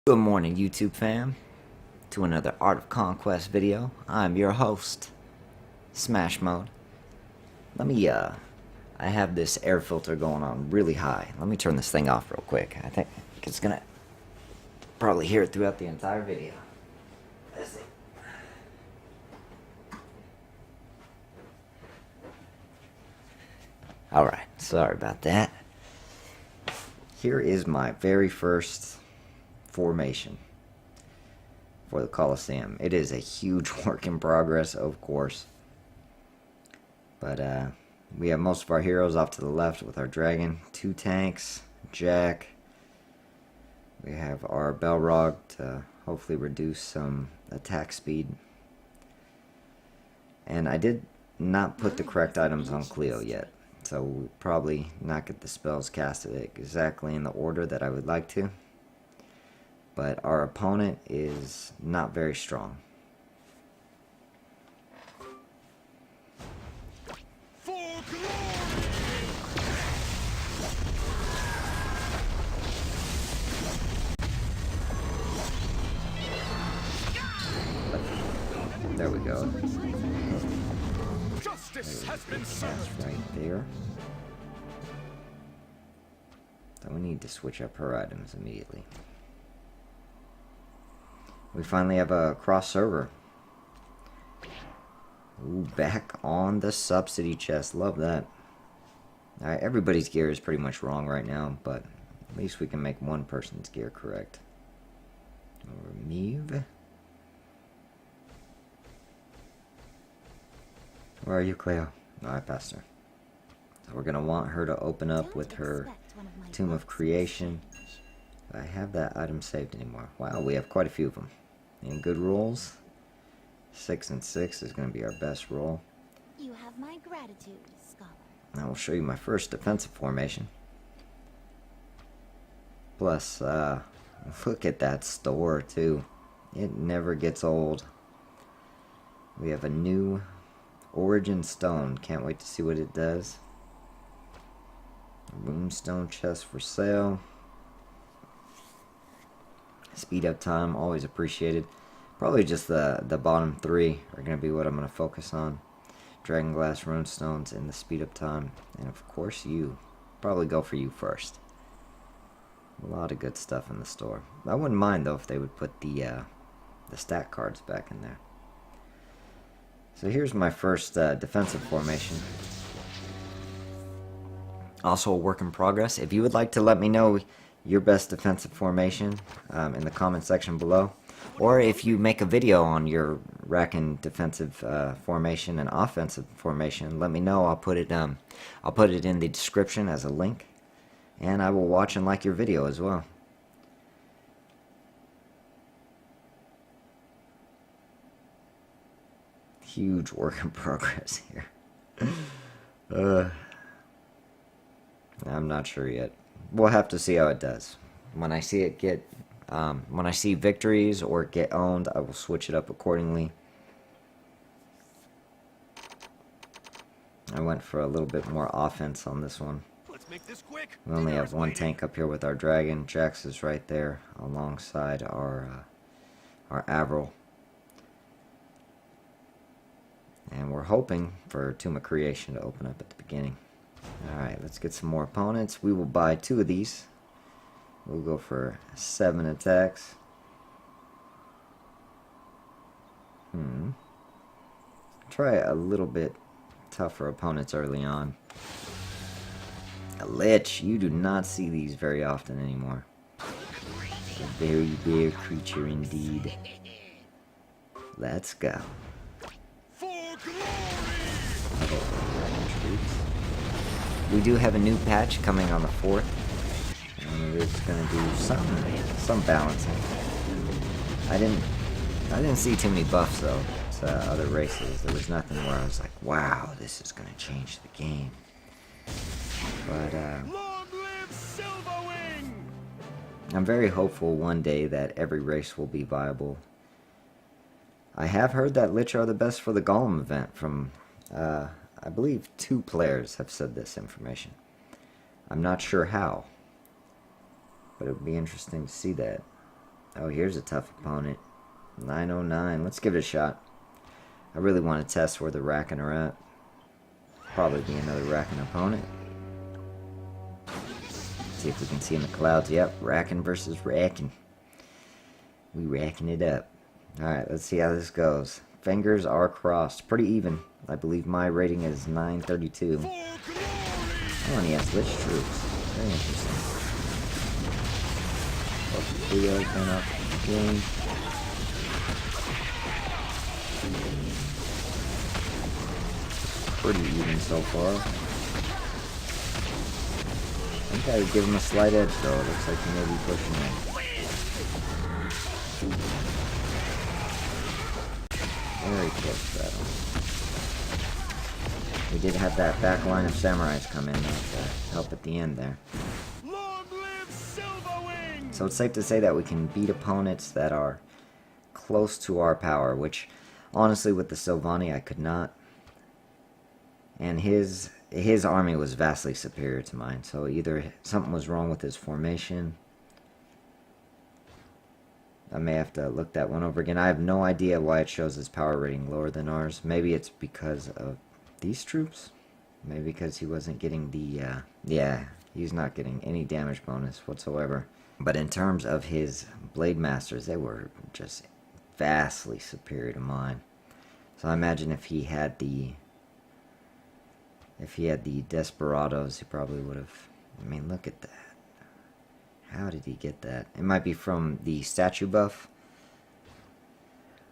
Good morning, YouTube fam, to another Art of Conquest video. I'm your host, Smashmode. I have this air filter going on really high. Let me turn this thing off real quick. I think it's gonna probably hear it throughout the entire video. Let's see. Alright, sorry about that. Here is my very first formation for the Colosseum. It is a huge work in progress, of course. But we have most of our heroes off to the left with our dragon, 2 tanks, Jack. We have our Balrog to hopefully reduce some attack speed. And I did not put the correct items on Cleo yet, so we'll probably not get the spells casted exactly in the order that I would like to. But our opponent is not very strong. There we go. Justice has been served. Right there. So we need to switch up her items immediately. We finally have a cross server. Ooh, back on the subsidy chest. Love that. Alright, everybody's gear is pretty much wrong right now, but at least we can make one person's gear correct. Remove. Where are you, Cleo? No, I passed her. So we're going to want her to open up with her Tomb of Creation. Do I have that item saved anymore? Wow, we have quite a few of them. Any good rolls? 6 and 6 is going to be our best roll. You have my gratitude, scholar. I will show you my first defensive formation. Plus, look at that store, too. It never gets old. We have a new Origin Stone. Can't wait to see what it does. Runestone chest for sale. Speed up time, always appreciated. Probably just the bottom 3 are going to be what I'm going to focus on. Dragon Glass, Runestones, and the speed up time. And of course you. Probably go for you first. A lot of good stuff in the store. I wouldn't mind though if they would put the stat cards back in there. So here's my first defensive formation. Also a work in progress. If you would like to let me know your best defensive formation in the comment section below, or if you make a video on your Rakan defensive formation and offensive formation, let me know. I'll put it in the description as a link, and I will watch and like your video as well. Huge work in progress here. I'm not sure yet. We'll have to see how it does. When I see it get, when I see victories or get owned, I will switch it up accordingly. I went for a little bit more offense on this one. Let's make this quick. We only have one tank up here with our dragon. Jax is right there alongside our Avril. And we're hoping for Tomb of Creation to open up at the beginning. Alright, let's get some more opponents. We will buy 2 of these. We'll go for 7 attacks. Try a little bit tougher opponents early on. A Lich. You do not see these very often anymore. A very rare creature indeed. Let's go. We do have a new patch coming on the 4th, and it is going to do some balancing. I didn't see too many buffs though to other races. There was nothing where I was like, wow, this is going to change the game. But I'm very hopeful one day that every race will be viable. I have heard that Lich are the best for the Golem event from I believe 2 players have said this information. I'm not sure how, but it would be interesting to see that. Oh, here's a tough opponent. 909. Let's give it a shot. I really want to test where the Rakan are at. Probably be another Rakan opponent. See if we can see in the clouds. Yep, Rakan versus Rakan. We racking it up. Alright, let's see how this goes. Fingers are crossed. Pretty even. I believe my rating is 932. Oh, and he has Lich troops. Very interesting. Both the Leo's been up in the game. Pretty even so far. I think I would give him a slight edge though. It looks like he may be pushing in. Very close battle. We did have that back line of samurais come in though, to help at the end there. Long live Silverwing! So it's safe to say that we can beat opponents that are close to our power, which honestly with the Sylvani I could not. And his army was vastly superior to mine, so either something was wrong with his formation. I may have to look that one over again. I have no idea why it shows his power rating lower than ours. Maybe it's because of these troops? Maybe because he wasn't getting the, yeah, he's not getting any damage bonus whatsoever. But in terms of his Blade Masters, they were just vastly superior to mine. So I imagine if he had the Desperados, he probably would have... I mean, look at that. How did he get that? It might be from the statue buff.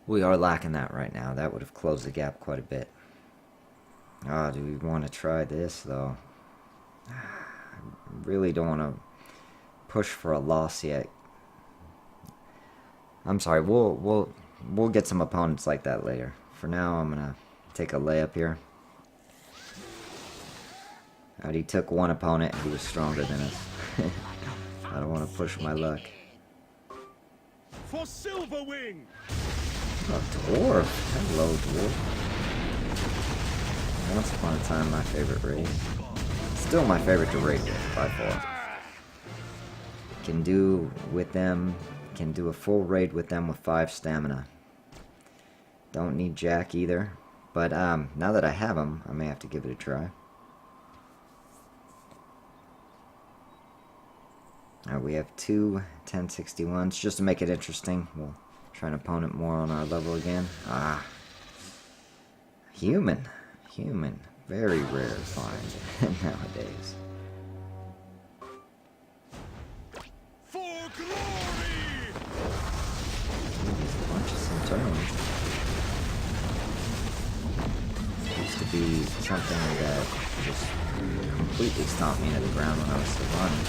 We are lacking that right now. That would have closed the gap quite a bit. Oh, do we want to try this, though? I really don't want to push for a loss yet. I'm sorry, we'll get some opponents like that later. For now, I'm going to take a layup here. Alright, he took one opponent who was stronger than us. I don't want to push my luck. For Silverwing! A dwarf. Hello, dwarf. Once upon a time, my favorite raid. Still my favorite to raid with, by far. Can do a full raid with them with 5 stamina. Don't need Jack either. But now that I have him, I may have to give it a try. We have 2 1061s. Just to make it interesting, we'll try an opponent more on our level again. Ah. Human. Very rare to find nowadays. For glory! Just a bunch of Centurions. Used to be something that just completely stomped me to the ground when I was still running.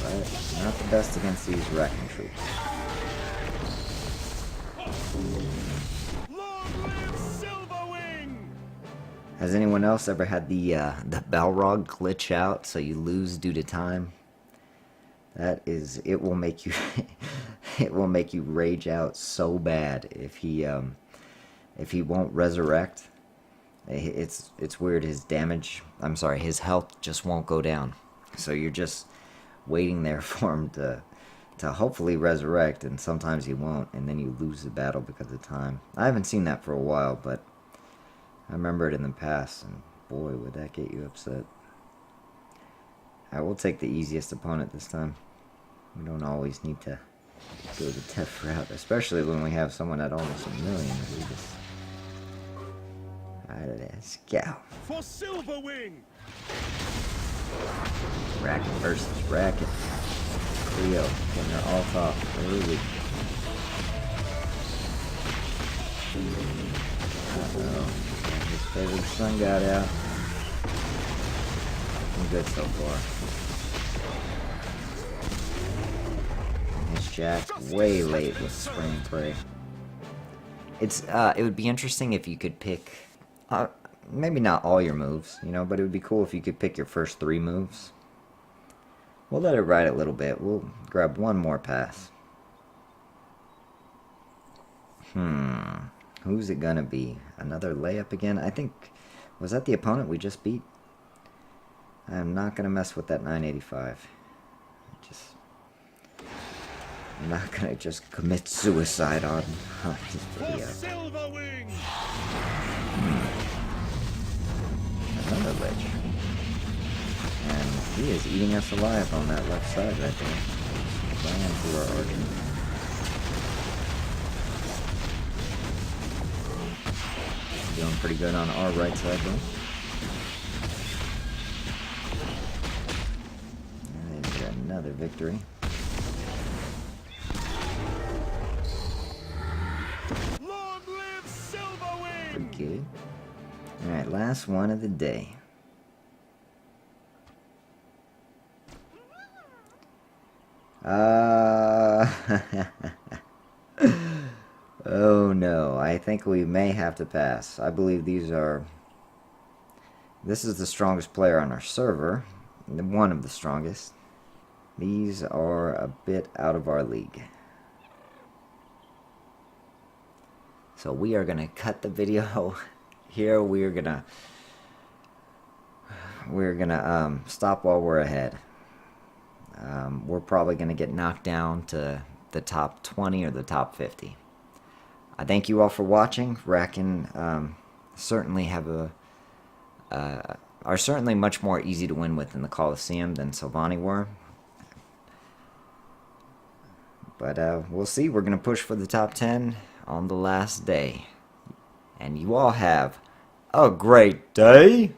But not the best against these Rakan troops. Long live Silverwing! Has anyone else ever had the Balrog glitch out so you lose due to time? That is, it will make you it will make you rage out so bad if he won't resurrect. It's weird, his health just won't go down. So you're just waiting there for him to hopefully resurrect, and sometimes he won't, and then you lose the battle because of time. I haven't seen that for a while, but I remember it in the past, and boy, would that get you upset. I will take the easiest opponent this time. We don't always need to go the tough route, especially when we have someone at almost 1 million. Alright, let's go. For Silverwing! Rakan versus Rakan. Cleo, when they're all top early. Uh-oh. His favorite sun got out. Looking good so far. And his Jack way late with Spring Prey. It would be interesting if you could pick, maybe not all your moves, but it would be cool if you could pick your first 3 moves. We'll let it ride a little bit. We'll grab one more pass. Who's it gonna be? Another layup again? I think... Was that the opponent we just beat? I'm not gonna mess with that 985. I'm not gonna just commit suicide on this For video. Silverwing! Another lich. And he is eating us alive on that left side right there. Ran through our archer. Doing pretty good on our right side though. And there's another victory. Long live Silverwing! Pretty good. Alright, last one of the day. Oh no, I think we may have to pass. I believe this is the strongest player on our server. One of the strongest. These are a bit out of our league. So we are gonna cut the video here. We're gonna stop while we're ahead. We're probably gonna get knocked down to the top 20 or the top 50. I thank you all for watching. Rakan certainly are certainly much more easy to win with in the Colosseum than Sylvani were. But we'll see. We're going to push for the top 10 on the last day. And you all have a great day.